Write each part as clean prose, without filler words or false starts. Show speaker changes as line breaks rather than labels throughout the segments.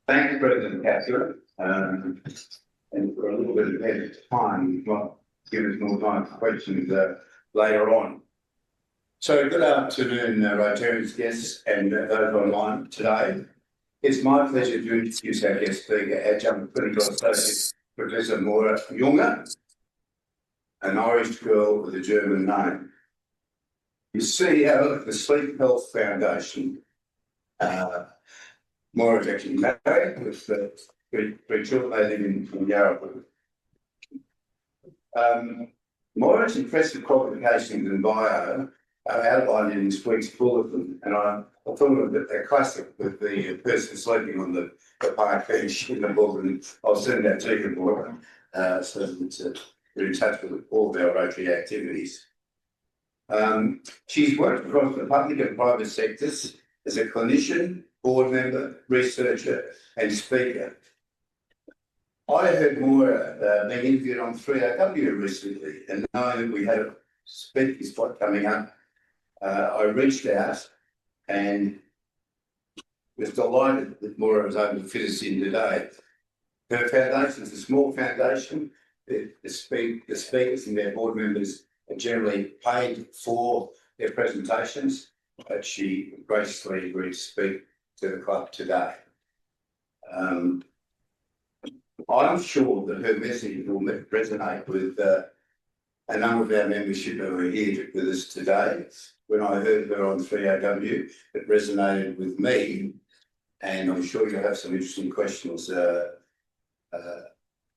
Thanks, President Councillor. And for a little bit of time, you might give us more time for questions later on. So good afternoon, Rotarians guests and those online today. It's my pleasure to introduce our guest speaker, Adjunct Clinical Associate Professor Moira Junge, an Irish girl with a German name. The CEO of the Sleep Health Foundation. Moira's actually married with three children. They live in Yarra. Moira's impressive qualifications and bio are outlined in this week's bulletin, and I thought of a classic with the person sleeping on the park bench in the book, and I'll send that to you, Moira, so that we're in touch with all of our Rotary activities. She's worked across the public and private sectors as a clinician, board member, researcher and speaker. I heard Moira being interviewed on 3AW recently, and knowing that we had a speaking spot coming up, I reached out and was delighted that Moira was able to fit us in today. Her foundation is a small foundation. The speakers and their board members are generally paid for their presentations, but she graciously agreed to speak to the club today. I'm sure that her message will resonate with a number of our membership who are here with us today. When I heard her on 3AW, it resonated with me, and I'm sure you'll have some interesting questions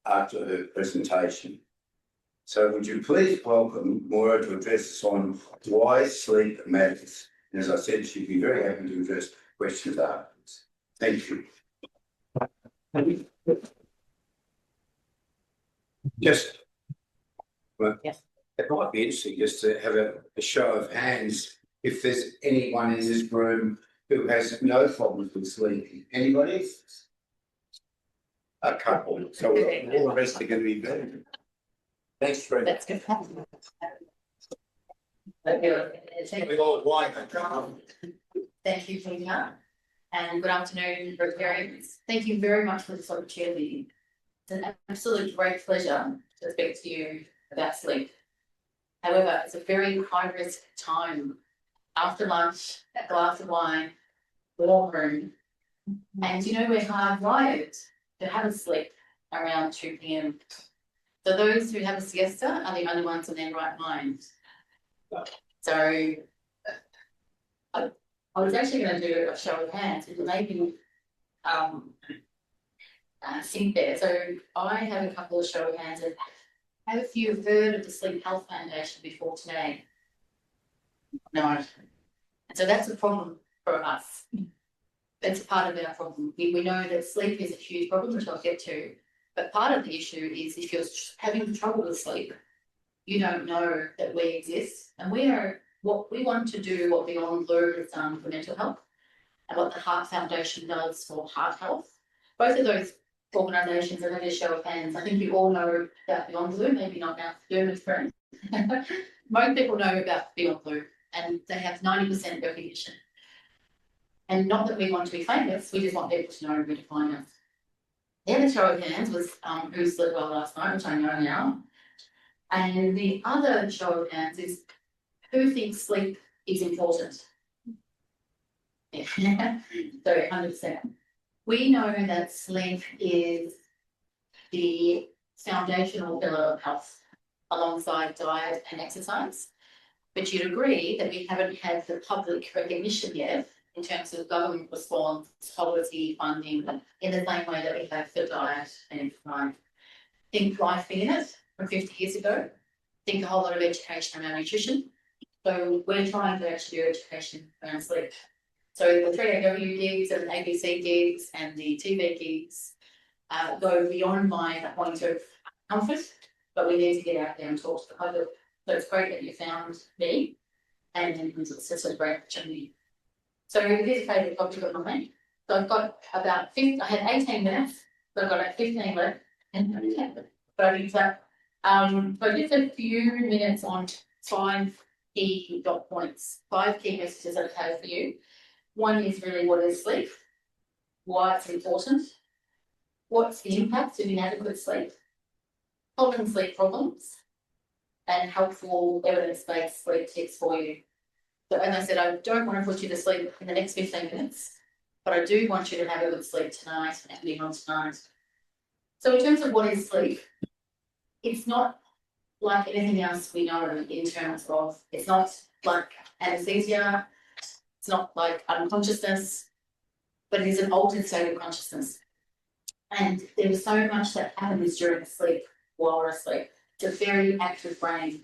after her presentation. So would you please welcome Moira to address us on why sleep matters? And as I said, she'd be very happy to address questions afterwards. Thank you. Just, well, yes. It might be interesting just to have a show of hands if there's anyone in this room who has no problems with sleeping. Anybody? A couple. So all the rest are going to be better. Thanks, Fred.
That's good. Thank you, Peter, and good afternoon, Rotarians. Thank you very much for this opportunity. It's an absolute great pleasure to speak to you about sleep. However, it's a very high-risk time. After lunch, a glass of wine, warm room, and you know we're hardwired to have a sleep around 2 p.m. So those who have a siesta are the only ones in their right mind. So I was actually going to do a show of hands, which maybe think there. So I have a couple of show of hands. And have you heard of the Sleep Health Foundation before today? No. And so that's a problem for us. That's a part of our problem. We know that sleep is a huge problem, which I'll get to. But part of the issue is if you're having trouble with sleep, you don't know that we exist. And we are what we want to do, what Beyond Blue has done for mental health, and what the Heart Foundation does for heart health. Both of those organisations are going to show of hands. I think you all know about Beyond Blue, maybe not now German friends. Most people know about Beyond Blue, and they have 90% recognition. And not that we want to be famous, we just want people to know where to find us. The other show of hands was who slept well last night, which I know now. And the other show of hands is who thinks sleep is important. Yeah. So 100%. We know that sleep is the foundational pillar of health alongside diet and exercise. But you'd agree that we haven't had the public recognition yet in terms of government response, policy, funding, in the same way that we have for diet and exercise. Think Life in it from 50 years ago. Think a whole lot of education around nutrition. So we're trying to actually do education around sleep. So the 3AW gigs and the ABC gigs and the TV gigs go beyond my point of comfort, but we need to get out there and talk to the public. So it's great that you found me, and it's just a great opportunity. So here's a favourite topic of mine. So I've got about 15, I had 18 minutes, so I've got about 15 left. But I think that, but just a few minutes on 5 key dot points, 5 key messages that I have for you. One is really what is sleep? why it's important, what's the impact of inadequate sleep, common sleep problems, and helpful evidence-based sleep tips for you. So as I said, I don't want to put you to sleep in the next 15 minutes, but I do want you to have a good sleep tonight and beyond tonight. So in terms of what is sleep, it's not like anything else we know in terms of, it's not like anesthesia, it's not like unconsciousness, but it is an altered state of consciousness. And there is so much that happens during sleep while we're asleep. It's a very active brain.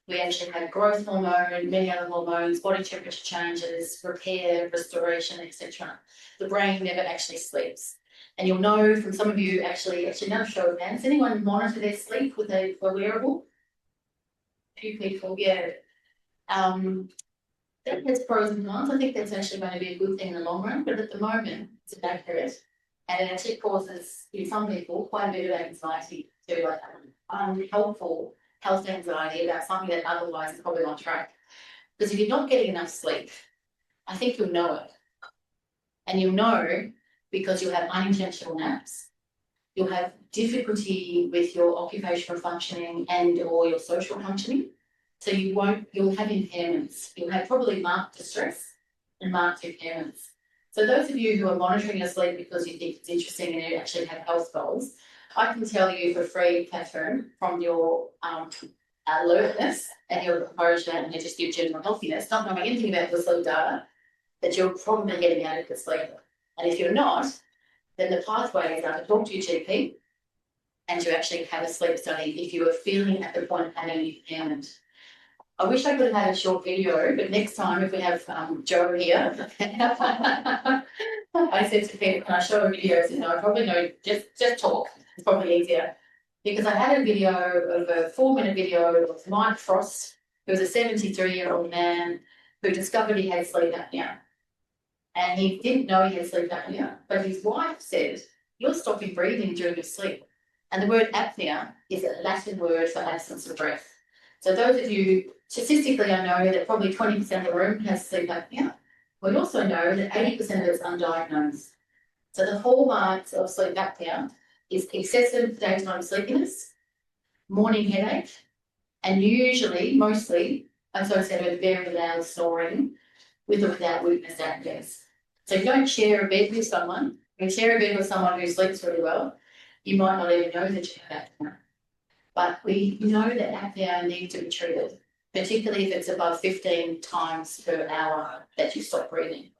We actually have growth hormone, many other hormones, body temperature changes, repair, restoration, etc. The brain never actually sleeps. And you'll know from some of you actually another show of hands, anyone monitor their sleep with a wearable? A few people, yeah. That has pros and cons. I think that's actually going to be a good thing in the long run, but at the moment it's inaccurate. And it actually causes, in some people, quite a bit of anxiety to like unhelpful health anxiety about something that otherwise is probably on track. Because if you're not getting enough sleep, I think you'll know it. And you'll know because you'll have unintentional naps, you'll have difficulty with your occupational functioning and or your social functioning. So you'll have impairments. You'll have probably marked distress and marked impairments. So those of you who are monitoring your sleep because you think it's interesting and you actually have health goals, I can tell you for free, Catherine, from your alertness and your composure and just your general healthiness, not knowing anything about the sleep data, that you're probably getting adequate sleep. And if you're not, then the pathways are to talk to your GP and to actually have a sleep study if you are feeling at the point of having an impairment. I wish I could have had a short video, but next time if we have Joe here, I said to Peter, can I show a video? I said, no, I probably know, just talk. It's probably easier. Because I had a video of a 4-minute video of Mike Frost, who was a 73-year-old man who discovered he had sleep apnea. And he didn't know he had sleep apnea, but his wife said, you're stopping breathing during your sleep. And the word apnea is a Latin word for absence of breath. So those of you, statistically, I know that probably 20% of the room has sleep apnea. We also know that 80% of it is undiagnosed. So the hallmarks of sleep apnea is excessive daytime sleepiness, morning headache, and usually, mostly, associated with very loud snoring with or without witnessed apneas. So if you don't share a bed with someone, if you share a bed with someone who sleeps really well, you might not even know that you have apnea. But we know that apnea needs to be treated, particularly if it's above 15 times per hour that you stop breathing.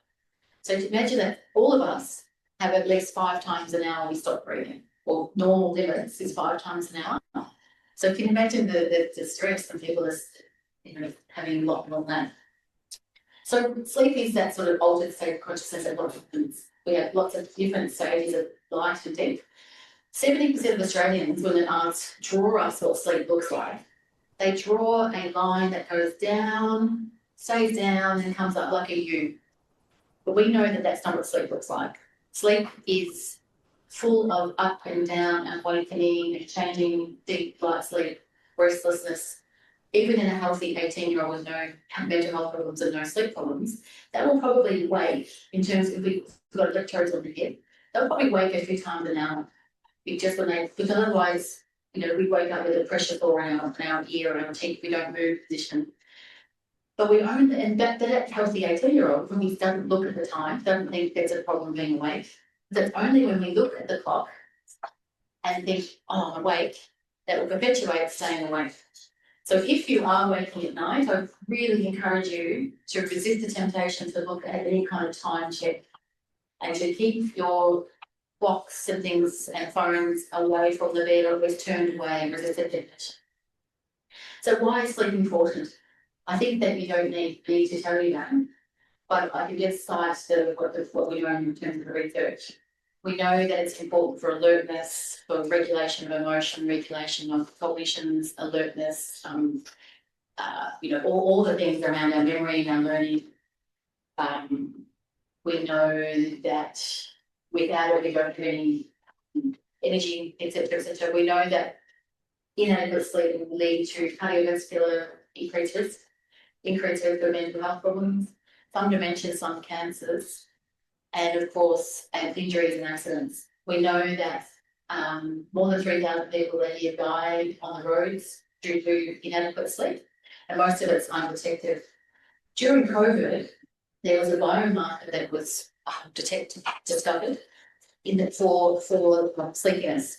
So imagine that all of us have at least 5 times an hour we stop breathing, or normal limits is 5 times an hour. So you can imagine the stress when people are having a lot more than that. So sleep is that sort of altered state of consciousness at what happens. We have lots of different stages of light and deep. 70% of Australians, when they're asked, draw us what sleep looks like, they draw a line that goes down, stays down, and comes up like a U. But we know that that's not what sleep looks like. Sleep is full of up and down, awakening, changing, deep light sleep, restlessness. Even in a healthy 18-year-old with no mental health problems and no sleep problems, that will probably wake, in terms of if we've got electrodes on the head, they'll probably wake a few times an hour. Because otherwise, we wake up with a pressure sore in our ear and our teeth, we don't move position. But we only, and that healthy 18-year-old, when he doesn't look at the time, doesn't think there's a problem being awake. That's only when we look at the clock and think, oh, I'm awake, that will perpetuate staying awake. So if you are waking at night, I really encourage you to resist the temptation to look at any kind of time check and to keep your clocks and things and phones away from the bed or always turned away and resist the temptation. So why is sleep important? I think that you don't need me to tell you that, but I can just cite what we know in terms of the research. We know that it's important for alertness, for regulation of emotion, regulation of cognitions, alertness, all the things around our memory and our learning. We know that without it, we don't have any energy, etc. We know that inadequate sleep will lead to cardiovascular increased risk of mental health problems, some dementias, some cancers, and of course, injuries and accidents. We know that more than 3,000 people a year die on the roads due to inadequate sleep, and most of it's undetected. During COVID, there was a biomarker that was discovered for sleepiness.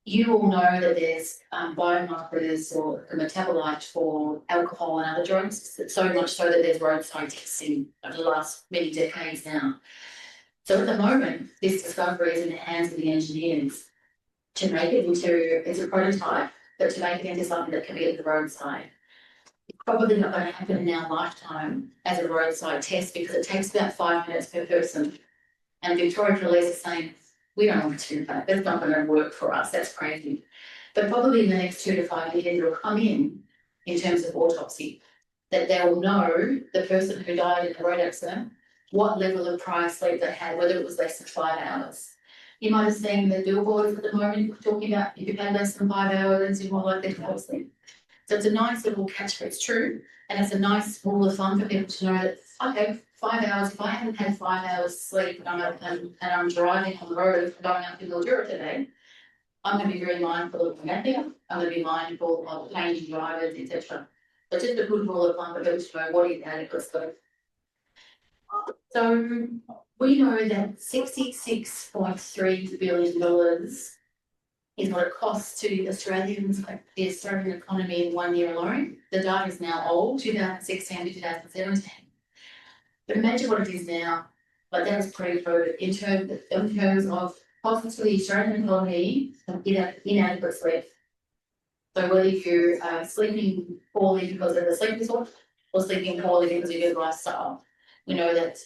You all know that there's biomarkers or a metabolite for alcohol and other drugs, so much so that there's roadside testing over the last many decades now. So at the moment, this discovery is in the hands of the engineers to make it into, it's a prototype, but to make it into something that can be at the roadside. It's probably not going to happen in our lifetime as a roadside test because it takes about 5 minutes per person. And Victoria Police is saying, we don't want to do that. That's not going to work for us. That's crazy. But probably in the next 2 to 5 years, it'll come in terms of autopsy, that they'll know the person who died in a road accident, what level of prior sleep they had, whether it was less than 5 hours. You might have seen the billboards at the moment talking about if you've had less than 5 hours, you're more likely to fall asleep. So it's a nice little catch, it's true. And it's a nice rule of thumb for people to know that, okay, 5 hours, if I haven't had 5 hours sleep and I'm driving on the road going up to Mildura today, I'm going to be very mindful of napping, I'm going to be mindful of changing drivers, etc. But just a good rule of thumb for people to know what is adequate sleep. So we know that $66.3 billion is what it costs to Australians, like the Australian economy in 1 year alone. The data is now old, 2016 to 2017. But imagine what it is now, like that is pre-COVID, in terms of costs to the Australian economy of inadequate sleep. So whether you're sleeping poorly because of the sleep disorder or sleeping poorly because of your lifestyle. We know that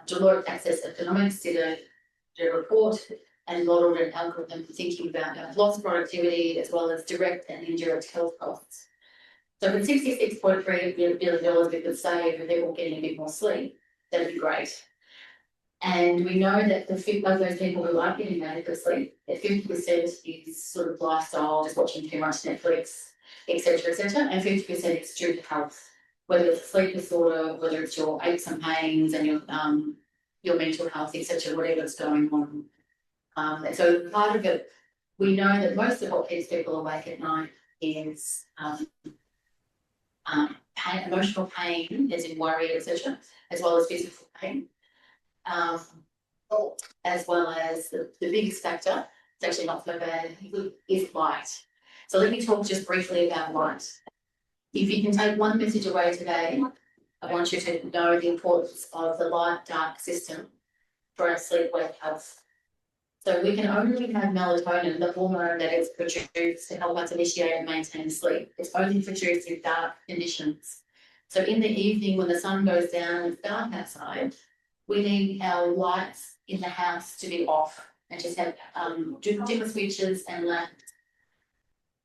Deloitte Access Economics did a report and modeled an algorithm thinking about lost productivity as well as direct and indirect health costs. So with $66.3 billion we could save if people getting a bit more sleep, that'd be great. And we know that of those people who are getting adequate sleep, that 50% is sort of lifestyle, just watching too much Netflix, etc., and 50% is due to health, whether it's a sleep disorder, whether it's your aches and pains and your mental health, etc., whatever's going on. So part of it, we know that most of what keeps people awake at night is pain, emotional pain, as in worry, etc., as well as physical pain. As well as the biggest factor, it's actually not so bad, is light. So let me talk just briefly about light. If you can take one message away today, I want you to know the importance of the light-dark system for our sleep-wake health. So we can only have melatonin, the hormone that is produced to help us initiate and maintain sleep. It's only produced in dark conditions. So in the evening when the sun goes down and it's dark outside, we need our lights in the house to be off and just have dimmer switches and lamps.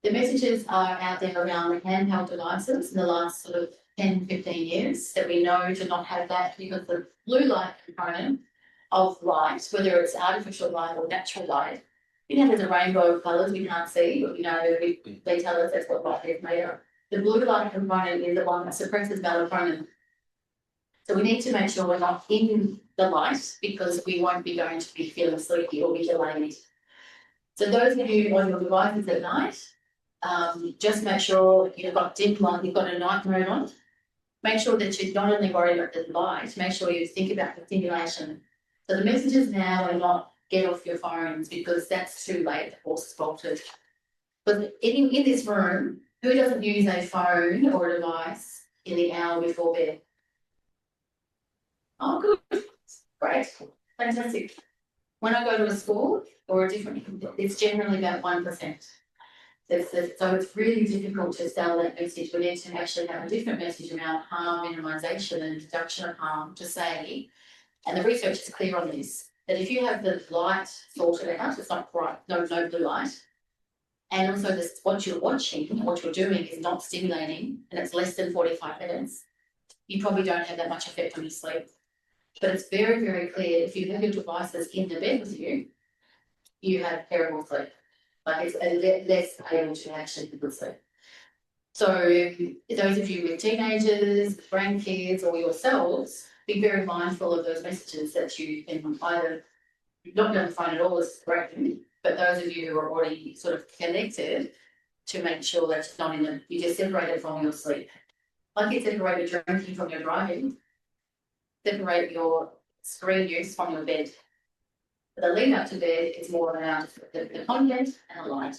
The messages are out there around the handheld devices in the last sort of 10, 15 years that we know to not have that because the blue light component of light, whether it's artificial light or natural light, there's a rainbow of colours we can't see, but they tell us that's what light is made of. The blue light component is the one that suppresses melatonin. So we need to make sure we're not in the light because we won't be going to be feeling sleepy or be delayed. So those of you on your devices at night, just make sure you've got dim light, you've got a night mode on. Make sure that you're not only worried about the light, make sure you think about the stimulation. So the messages now are not get off your phones because that's too late, the horse is bolted. But in this room, who doesn't use a phone or a device in the hour before bed? Oh, good. Great. Fantastic. When I go to a school or a different, it's generally about 1%. So it's really difficult to sell that message. We need to actually have a different message around harm minimisation and reduction of harm to say, and the research is clear on this, that if you have the light sorted out, it's not bright, no blue light, and also this, what you're watching, what you're doing is not stimulating, and it's less than 45 minutes, you probably don't have that much effect on your sleep. But it's very, very clear if you have your devices in the bed with you, you have terrible sleep. Like it's less able to actually be good sleep. So those of you with teenagers, grandkids, or yourselves, be very mindful of those messages that you can either not going to find it all as correct, but those of you who are already sort of connected to make sure that it's not in the, you just separate it from your sleep. Like you separate your drinking from your driving, separate your screen use from your bed. But the lead up to bed is more around the content and the light.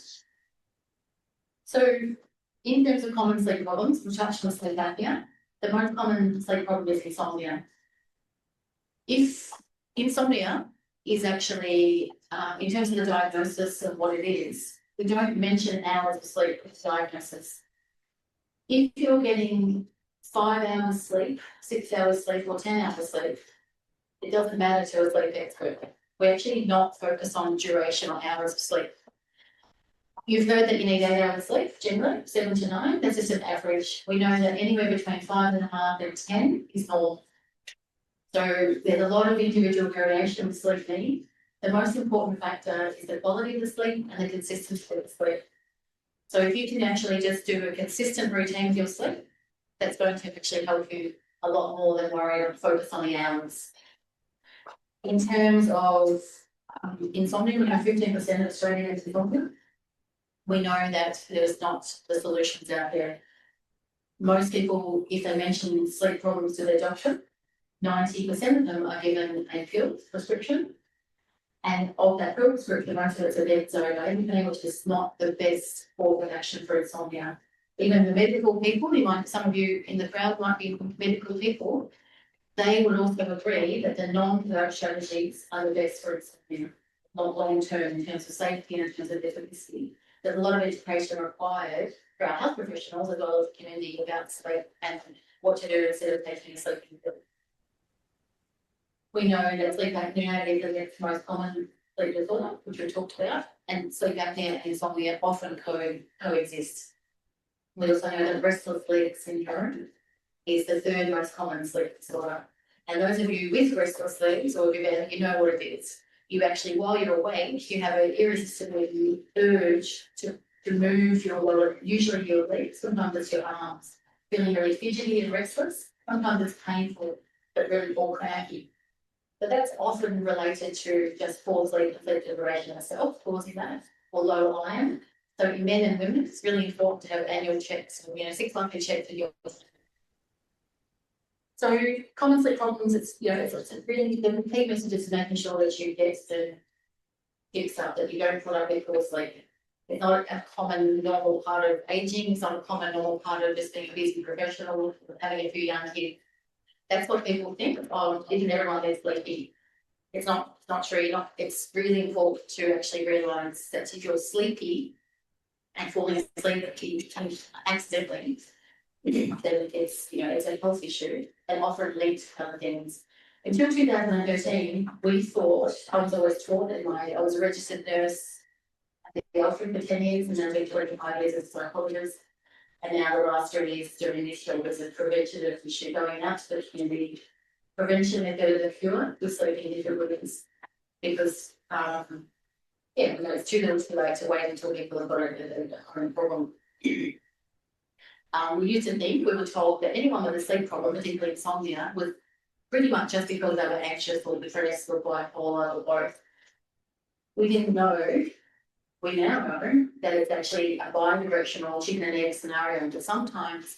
So in terms of common sleep problems, we touched on sleep apnea. The most common sleep problem is insomnia. If insomnia is actually, in terms of the diagnosis of what it is, we don't mention hours of sleep with diagnosis. If you're getting 5 hours sleep, 6 hours sleep, or 10 hours sleep, it doesn't matter to a sleep expert. We're actually not focused on duration or hours of sleep. You've heard that you need 8 hours sleep, generally, 7 to 9. That's just an average. We know that anywhere between 5.5 and 10 is normal. So there's a lot of individual variation with sleep need. The most important factor is the quality of the sleep and the consistency of the sleep. So if you can actually just do a consistent routine with your sleep, that's going to actually help you a lot more than worry or focus on the hours. In terms of insomnia, we know 15% of Australians have insomnia. We know that there's not the solutions out there. Most people, if they mention sleep problems to their doctor, 90% of them are given a pill prescription. And of that pill prescription, most of it's a benzodiazepine, which is not the best form of action for insomnia. Even the medical people, some of you in the crowd might be medical people, they would also agree that the non-drug strategies are the best for insomnia, not long-term in terms of safety and in terms of efficacy. There's a lot of education required for our health professionals as well as the community about sleep and what to do instead of taking a sleeping pill. We know that sleep apnea is the next most common sleep disorder, which we talked about, and sleep apnea and insomnia often coexist. We also know that restless leg syndrome is the third most common sleep disorder. And those of you with restless legs, or if you know what it is, you actually, while you're awake, you have an irresistible urge to move usually your legs, sometimes it's your arms, feeling really fidgety and restless, sometimes it's painful, but really all crampy. But that's often related to just poor sleep and sleep deprivation itself, causing that, or low iron. So in men and women, it's really important to have annual checks, 6 monthly checks with your. So common sleep problems, it's really the key message is making sure that you get the fix up, that you don't put up with poor sleep. It's not a common normal part of aging, it's not a common normal part of just being a busy professional, having a few young kids. That's what people think. Oh, isn't everyone there sleepy? It's not true. It's really important to actually realise that if you're sleepy and falling asleep accidentally, then it's a health issue and often leads to other things. Until 2013, we thought, I was always taught that I was a registered nurse at the Alfred for 10 years and then I did 25 years as a psychologist. And now the last 3 years doing this job as a preventative issue, going out to the community. Prevention is better than cure with sleeping difficulties. Because it's too little too late to wait until people have got a current problem. We used to think, we were told that anyone with a sleep problem, particularly insomnia, was pretty much just because they were anxious or depressed or bipolar or both. We didn't know. We now know that it's actually a bi-directional chicken and egg scenario, but sometimes,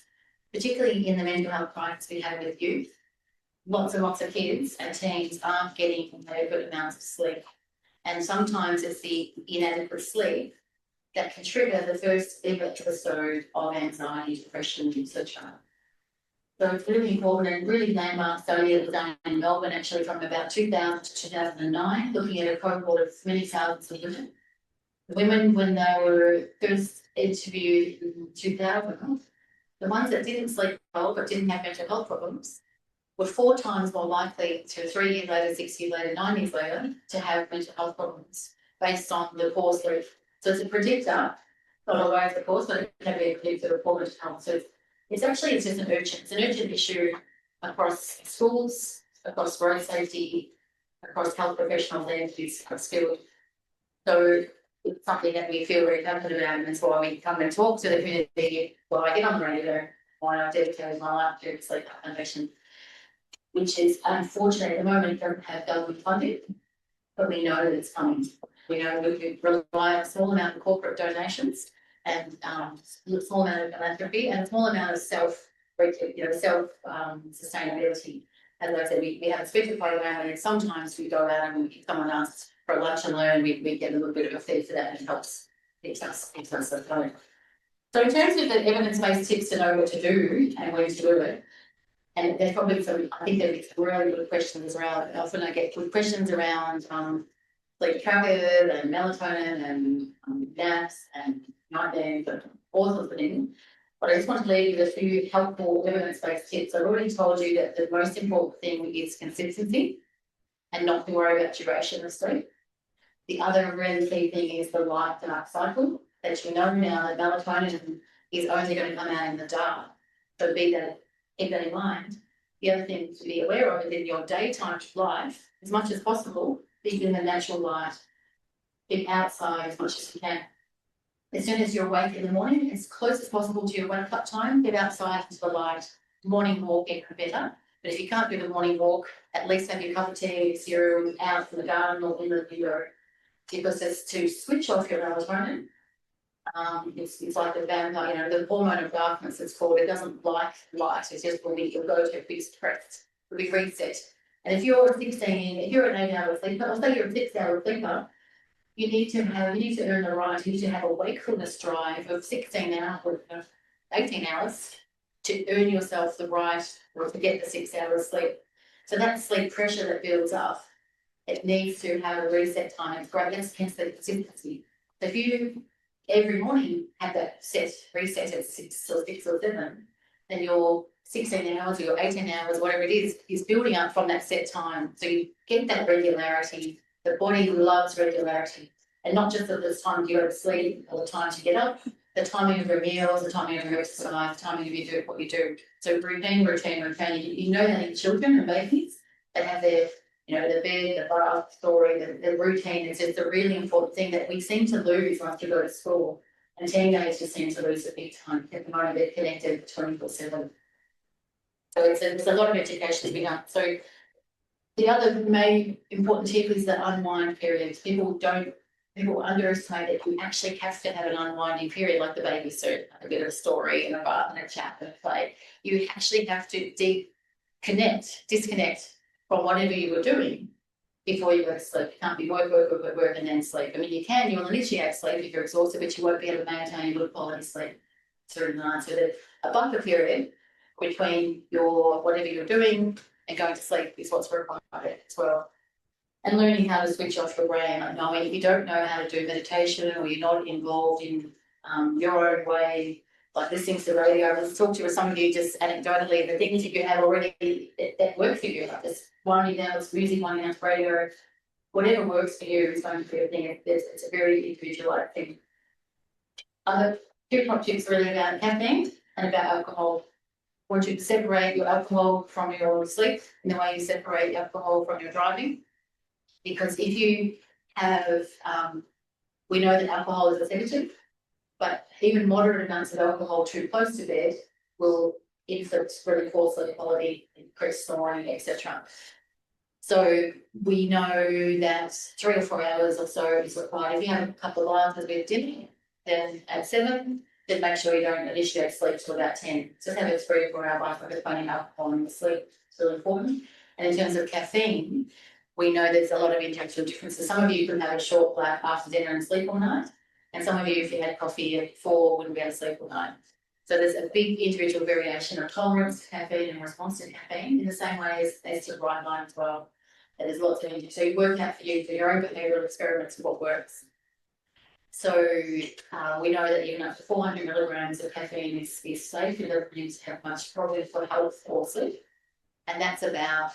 particularly in the mental health crisis we have with youth, lots and lots of kids and teens aren't getting adequate amounts of sleep. And sometimes it's the inadequate sleep that can trigger the first ever episode of anxiety, depression, etc. So it's really important and really landmark study that was done in Melbourne actually from about 2000 to 2009, looking at a cohort of many thousands of women. Women, when they were first interviewed in 2000, the ones that didn't sleep well but didn't have mental health problems were 4 times more likely to 3 years later, 6 years later, 9 years later to have mental health problems based on the poor sleep. So it's a predictor, not always of course, but it can be a predictor of poor mental health. So it's just an urgent issue across schools, across road safety, across health professionals and who's skilled. So it's something that we feel very confident about, and that's why we come and talk to the community. Well, I get on the radio, why I dedicate my life to sleep foundation. which is unfortunate at the moment don't have government funding, but we know that it's coming. We know we rely on a small amount of corporate donations and a small amount of philanthropy and a small amount of sustainability. As I said, we have a speaker program, and sometimes we go out and if someone asks for a lunch and learn, we get a little bit of a fee for that, and it helps keeps us afloat. So in terms of the evidence-based tips to know what to do and when to do it, and there's probably some, I think there's really good questions around, often I get good questions around sleep tracker and melatonin and naps and nightmares and all sorts of things. But I just want to leave you with a few helpful evidence-based tips. I've already told you that the most important thing is consistency and not to worry about duration of sleep. The other really key thing is the light-dark cycle, that you know now that melatonin is only going to come out in the dark. So keep that in mind. The other thing to be aware of is in your daytime life, as much as possible, be in the natural light, be outside as much as you can. As soon as you're awake in the morning, as close as possible to your wake up time, get outside into the light. Morning walk, even better. But if you can't do the morning walk, at least have your cup of tea, cereal out in the garden or in the window. Because it's to switch off your melatonin. It's like the vampire, the hormone of darkness, it's called. It doesn't like light. It's just when you'll go to a big stress, it'll be reset. And if you're an 8-hour sleeper, I'll say you're a 6-hour sleeper, you need to earn the right, you need to have a wakefulness drive of 16 hours, 18 hours to earn yourself the right or to get the 6 hours sleep. So that sleep pressure that builds up, it needs to have a reset time. It's great, hence the consistency. So if you every morning have that reset at 6 or 7, then your 16 hours or your 18 hours, whatever it is building up from that set time. So you get that regularity. The body loves regularity. And not just at the time you go to sleep or the time to get up, the timing of your meals, the timing of your exercise, the timing of you do what you do. So routine. You know that in children and babies, they have their the bed, the bath story, the routine. It's just a really important thing that we seem to lose once you go to school. And teenagers seem to lose it big time. At the moment, they're connected 24/7. So it's a lot of education to be done. So the other main important tip is the unwind period. People underestimate that you actually have to have an unwinding period, like the baby suit, a bit of a story and a bath and a chat and a play. You actually have to disconnect from whatever you were doing before you go to sleep. You can't be work, and then sleep. I mean, you'll initiate sleep if you're exhausted, but you won't be able to maintain good quality sleep through the night. So there's a buffer period between whatever you're doing and going to sleep is what's required as well. And learning how to switch off your brain, like knowing if you don't know how to do meditation or you're not involved in your own way, like listening to the radio. Let's talk to some of you just anecdotally, the things that you have already that work for you, like this winding down, this music, winding down to radio, whatever works for you is going to be a thing. It's a very individualised thing. Other two top tips really about caffeine and about alcohol. I want you to separate your alcohol from your sleep in the way you separate alcohol from your driving. Because if you have, we know that alcohol is a sedative, but even moderate amounts of alcohol too close to bed will inflict really poor sleep quality, increase snoring, etc. So we know that 3 or 4 hours or so is required. If you have a couple of glasses with dinner, then at 7, then make sure you don't initiate sleep till about 10. So have a 3 or 4 hour bath with finding alcohol in the sleep. It's really important. And in terms of caffeine, we know there's a lot of individual differences. Some of you could have a short black after dinner and sleep all night. And some of you, if you had coffee at 4, wouldn't be able to sleep all night. So there's a big individual variation of tolerance to caffeine and response to caffeine in the same way as to bright light as well. And there's lots of energy. So you work out for your own behavioural experiments what works. So we know that even up to 400 milligrams of caffeine is safe. You don't need to have much probably for health or sleep. And that's about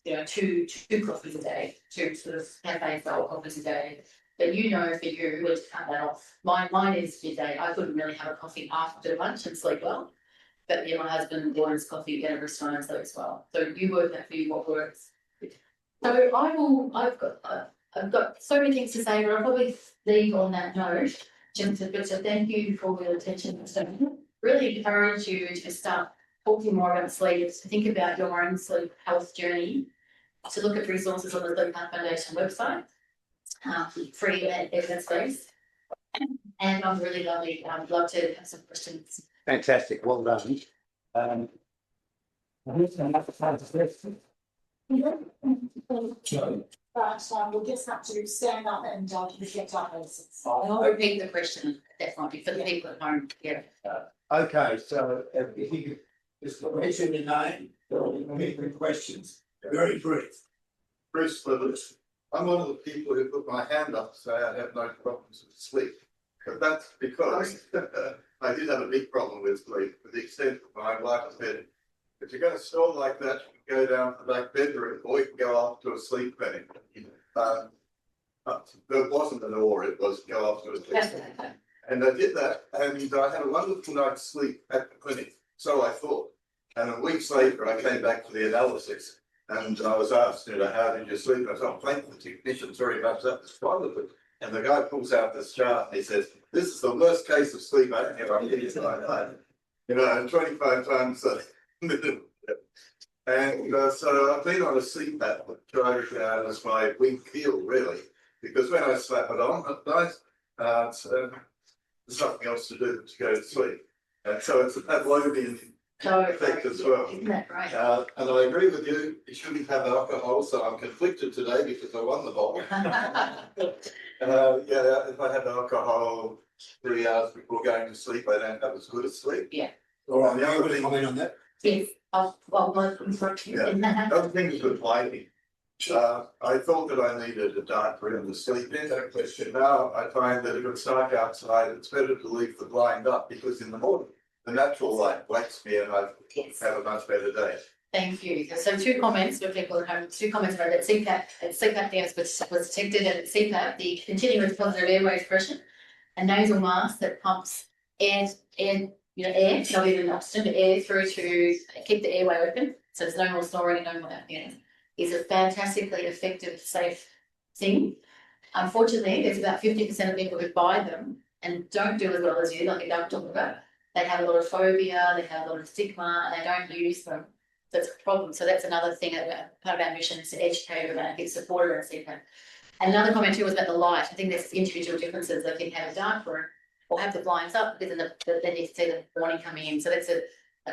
2 coffees a day, 2 sort of cafe style coffees a day. But for you, we'll just cut that off. Mine is midday. I couldn't really have a coffee after lunch and sleep well. But my husband orders coffee at every time and sleeps well. So you work out for you what works. So I've got so many things to say, but I'll probably leave on that note. Just to thank you for your attention. So really encourage you to start talking more about sleep is to think about your own sleep health journey, to look at resources on the Sleep Health Foundation website, free and evidence-based. And I'm really lovely. I'd love to have some questions.
Fantastic, well done.
But we'll just have to stand up and get our places.
I'll repeat the question. That might be for the people at home. Yeah.
Okay, so if you could just mention your name, repeat the questions, very brief.
Bruce Slithers. I'm one of the people who put my hand up to say I have no problems with sleep. But that's because I did have a big problem with sleep, to the extent that my wife said, if you're going to snore like that, you can go down to the back bedroom or you can go off to a sleep clinic. There wasn't an or, it was go off to a sleep clinic. And I did that, and I had a wonderful night's sleep at the clinic, so I thought. And a week later, I came back for the analysis, and I was asked, how did you sleep? And I thought, thank the technicians very much, that was wonderful. And the guy pulls out this chart and he says, this is the worst case of sleep I ever had in my life. And 25 times a minute. And so I've been on a CPAP, which I as my wing feel, really, because when I slap it on at night, there's nothing else to do but to go to sleep. And so it's a Pavlovian effect as well.
Isn't that right?
And I agree with you, you shouldn't have alcohol, so I'm conflicted today because I won the ball. If I have alcohol 3 hours before going to sleep, I don't have as good a sleep.
Yeah.
All right, the other comment on that.
Yes.
The other thing is with lighting. I thought that I needed a dark room to sleep in. That question. Now I find that if it's dark outside, it's better to leave the blind up because in the morning the natural light wakes me and I have a much better day.
Thank you. So 2 comments for people at home. 2 comments about that CPAP. Sleep apnea was detected at CPAP, the continuous positive airway pressure, a nasal mask that pumps air, not even oxygen, but air through to keep the airway open. So there's no more snoring, no more apnea. Is a fantastically effective, safe thing. Unfortunately, there's about 50% of people who buy them and don't do as well as you, like you don't talk about. They have a lot of phobia, they have a lot of stigma, and they don't use them. That's a problem. So that's another thing that part of our mission is to educate about and get support around CPAP. And another comment too was about the light. I think there's individual differences. They can have a dark room or have the blinds up because then you see the morning coming in. So that's a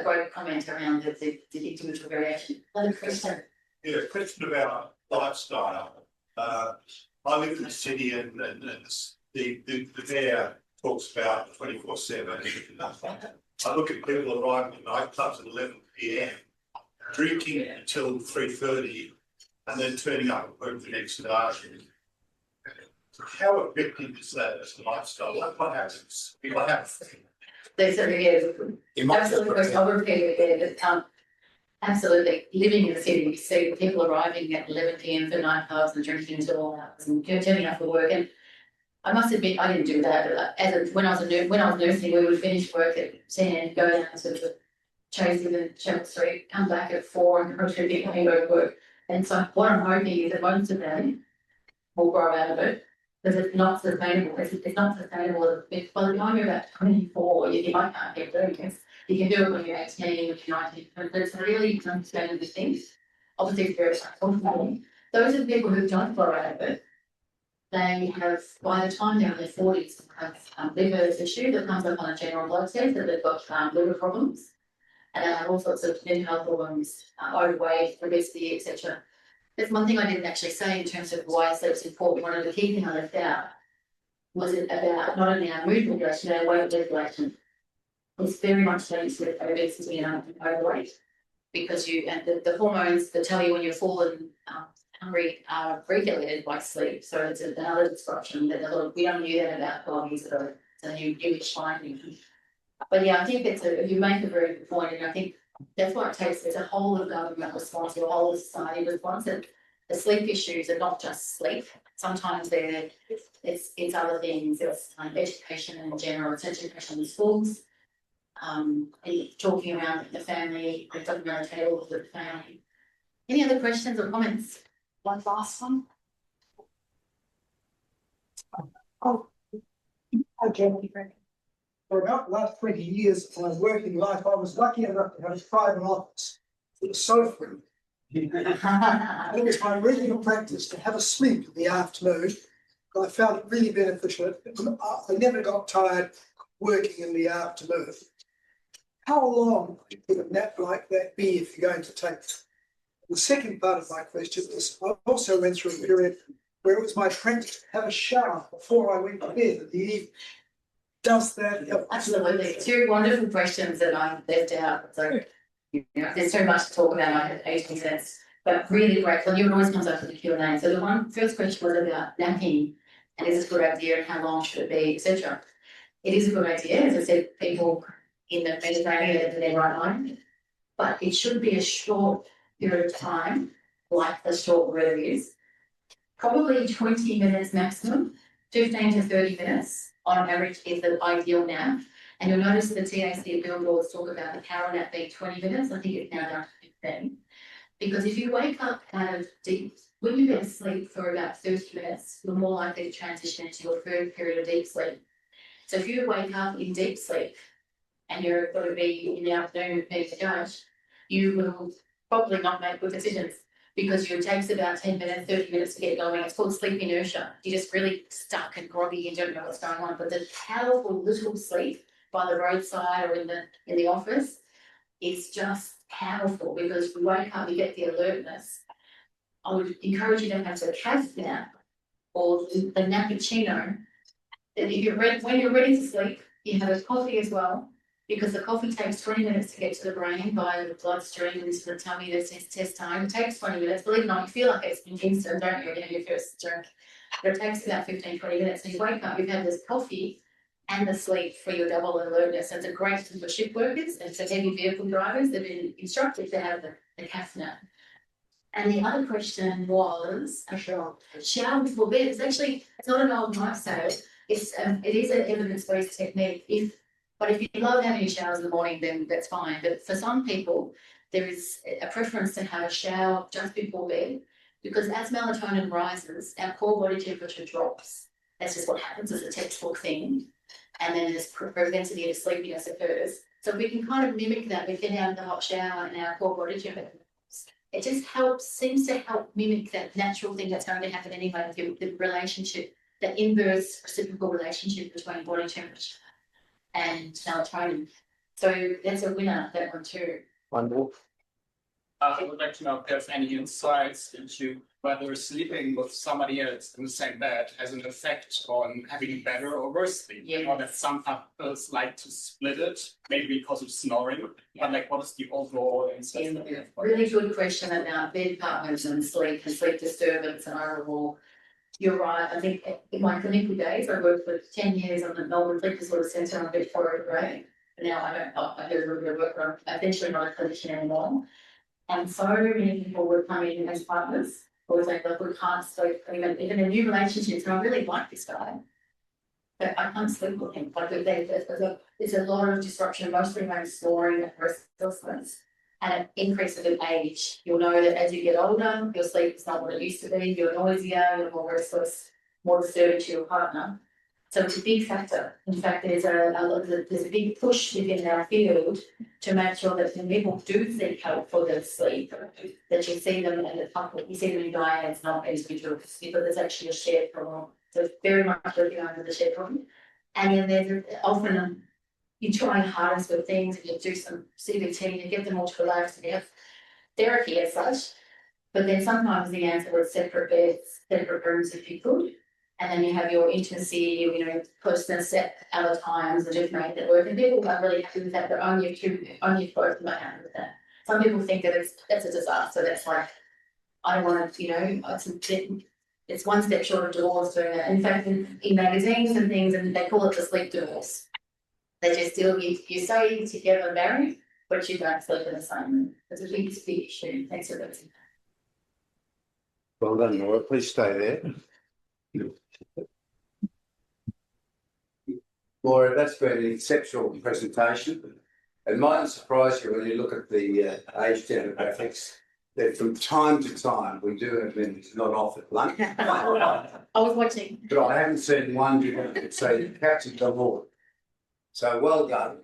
great comment around the individual variation. Another question.
Yeah, question about lifestyle. I live in the city and the mayor talks about 24/7. I look at people arriving at nightclubs at 11 PM, drinking until 3:30 and then turning up at work the next day. How effective is that as a lifestyle? What happens? What happens?
There's absolutely, I'll repeat it again. Absolutely. Living in the city, you see people arriving at 11 PM for nightclubs and drinking until all hours and turning up for work. And I must admit, I didn't do that. When I was nursing, we would finish work at 10, go down to the Chasey and Channel Street, come back at 4 and go to get home, go to work. And so what I'm hoping is that most of them will grow out of it because it's not sustainable. It's not sustainable. By the time you're about 24, you think, I can't keep doing this. You can do it when you're 18, when you're 19, but it's really unsustainable things. Obviously, it's very responsible. Those are the people who don't grow out of it. They have, by the time they're in their 40s, have liver issue that comes up on a general blood test that they've got liver problems. And they have all sorts of mental health problems, overweight, obesity, etc. There's one thing I didn't actually say in terms of why sleep's important. One of the key things I left out was it about not only our mood regulation, our weight regulation. It's very much linked with obesity and overweight because the hormones that tell you when you're full and hungry are regulated by sleep. So it's another disruption that we only knew that about 12 years ago. So you finding. But yeah, I think you make a very good point, and I think that's what it takes. It's a whole of government response, a whole of society response. And the sleep issues are not just sleep. Sometimes it's other things. It's education in general. It's education in schools. And talking around the family, talking around the table with the family. Any other questions or comments?
One last one. Oh, Jeremy.
for about the last 20 years of my working life, I was lucky enough to have a private office. It was so free. And it was my regular practice to have a sleep in the afternoon. I found it really beneficial. I never got tired working in the afternoon. How long would a nap like that be if you're going to take it? The second part of my question is, I also went through a period where it was my practice to have a shower before I went to bed in the evening. Does that help?
Absolutely. Two wonderful questions that I left out. So, there's so much to talk about, like 18 cents, but really great. Well, it always comes up to the Q&A. So the first question was about napping, and is this a good idea and how long should it be, etc. It is a good idea. As I said, people in the Mediterranean are in their right mind, but it should be a short period of time, like the short weather is. Probably 20 minutes maximum, 15 to 30 minutes on average is the ideal nap. And you'll notice the TAC billboards talk about the power nap being 20 minutes. I think it's now down to 15. Because if you wake up out of deep, when you go to sleep for about 30 minutes, you're more likely to transition into your third period of deep sleep. So if you wake up in deep sleep and you're going to be in the afternoon with me to judge, you will probably not make good decisions because it takes about 10 minutes, 30 minutes to get going. It's called sleep inertia. You're just really stuck and groggy and don't know what's going on. But the powerful little sleep by the roadside or in the office is just powerful because we wake up, you get the alertness. I would encourage you to have the calf nap or the nappuccino. That if you're ready, when you're ready to sleep, you have a coffee as well, because the coffee takes 20 minutes to get to the brain via the bloodstream and into the tummy. There's test time. It takes 20 minutes. Believe it or not, you feel like it's been instant, don't you? Your first drink. But it takes about 15, 20 minutes. So you wake up, you've had this coffee and the sleep for your double alertness. It's a great thing for shift workers and for heavy vehicle drivers. They've been instructed to have the calf nap. And the other question was a shower before bed. It's not an old wives' tale. It is an evidence-based technique. But if you love having showers in the morning, then that's fine. But for some people, there is a preference to have a shower just before bed, because as melatonin rises, our core body temperature drops. That's just what happens as a textbook thing. And then this propensity to sleepiness occurs. So we can kind of mimic that. We get out of the hot shower and our core body temperature. It just seems to help mimic that natural thing that's going to happen anyway with the relationship, the inverse reciprocal relationship between body temperature and melatonin. So that's a winner, that one too.
Wonderful.
I would like to know if there's any insights into whether sleeping with somebody else in the same bed has an effect on having better or worse sleep.
Yeah.
Or that some couples like to split it, maybe because of snoring. But like, what is the overall insight?
Really good question about bed partners and sleep disturbance and overall. You're right. I think in my clinical days, I worked for 10 years on the Melbourne Sleep Disorder Centre on Victoria Road. But now I do a little bit of work, but I'm eventually not a clinician anymore. And so many people would come in as partners, or say, look, we can't sleep, even in new relationships, and I really like this guy, but I can't sleep with him. Like there's a lot of disruption, mostly around snoring and restlessness, and an increase of age. You'll know that as you get older, your sleep is not what it used to be. You're noisier, you're more restless, more disturbing to your partner. So it's a big factor. In fact, there's a big push within our field to make sure that when people do seek help for their sleep, that you see them as a couple, you see them in dyads, not individuals, because there's actually a shared problem. So it's very much recognized as a shared problem. And then there's often you try hardest with things, and you do some CBT and you get them all to relax and you have therapy as such. But then sometimes the answer is separate beds, separate rooms if you could. And then you have your intimacy, closeness at other times and just make that work. And people are really happy with that, but only if both are happy with that. Some people think that that's a disaster. That's like, I don't want to, it's one step short of divorce doing that. In fact, in magazines and things, and they call it the sleep divorce. They just still, you stay together married, but you don't sleep in the same room. It's a big issue. Thanks for listening.
Well done, Laura. Please stay there. Laura, that's been an exceptional presentation. It mightn't surprise you when you look at the age demographics that from time to time we do have members not off at lunch.
I was watching.
But I haven't seen one who say the cats have done more. So well done.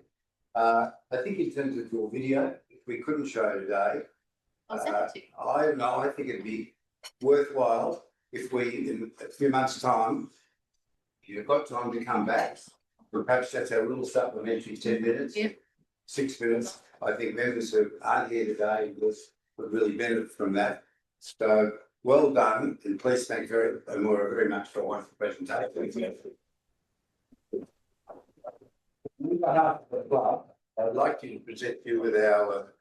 I think in terms of your video, if we couldn't show it today,
I'll send it to you.
I think it'd be worthwhile if we, in a few months' time, you've got time to come back, perhaps that's our little supplementary 10 minutes.
Yeah.
6 minutes. I think members who aren't here today would really benefit from that. So well done, and please thank Moira very much for a wonderful presentation. On behalf of the club, I'd like to present you with our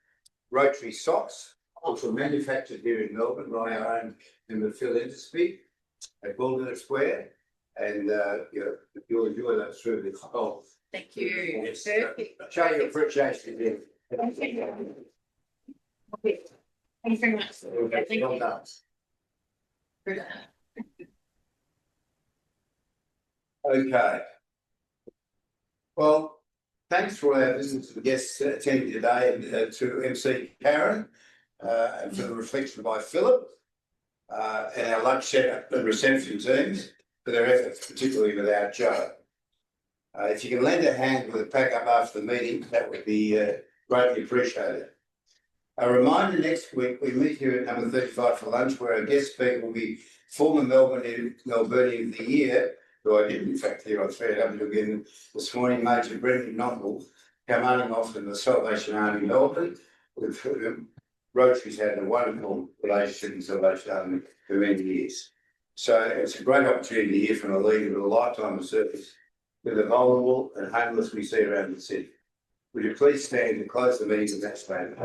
Rotary socks, which were manufactured here in Melbourne by our own member Phil Intersby at Wilderness Square, and you'll enjoy those through this whole.
Thank you.
Yes.
Perfect.
Show your appreciation here.
Thank you. Okay. Thank you very much. Thank you.
Well done. Okay. Well, thanks for our visitors and guests attending today, and to MC Karen, and for the reflection by Philip, and our lunch setup and reception teams for their efforts, particularly without Joe. If you can lend a hand with a pack up after the meeting, that would be greatly appreciated. A reminder, next week we meet here at number 35 for lunch, where our guest speaker will be former Melbourneian of the Year, who I did in fact hear on 3AW again this morning, Major Brendan Novel, commanding officer in the Salvation Army Melbourne, with whom Rotary's had a wonderful relationship in Salvation Army for many years. So it's a great opportunity to hear from a leader with a lifetime of service with the vulnerable and homeless we see around the city. Would you please stand and close the meeting with that statement?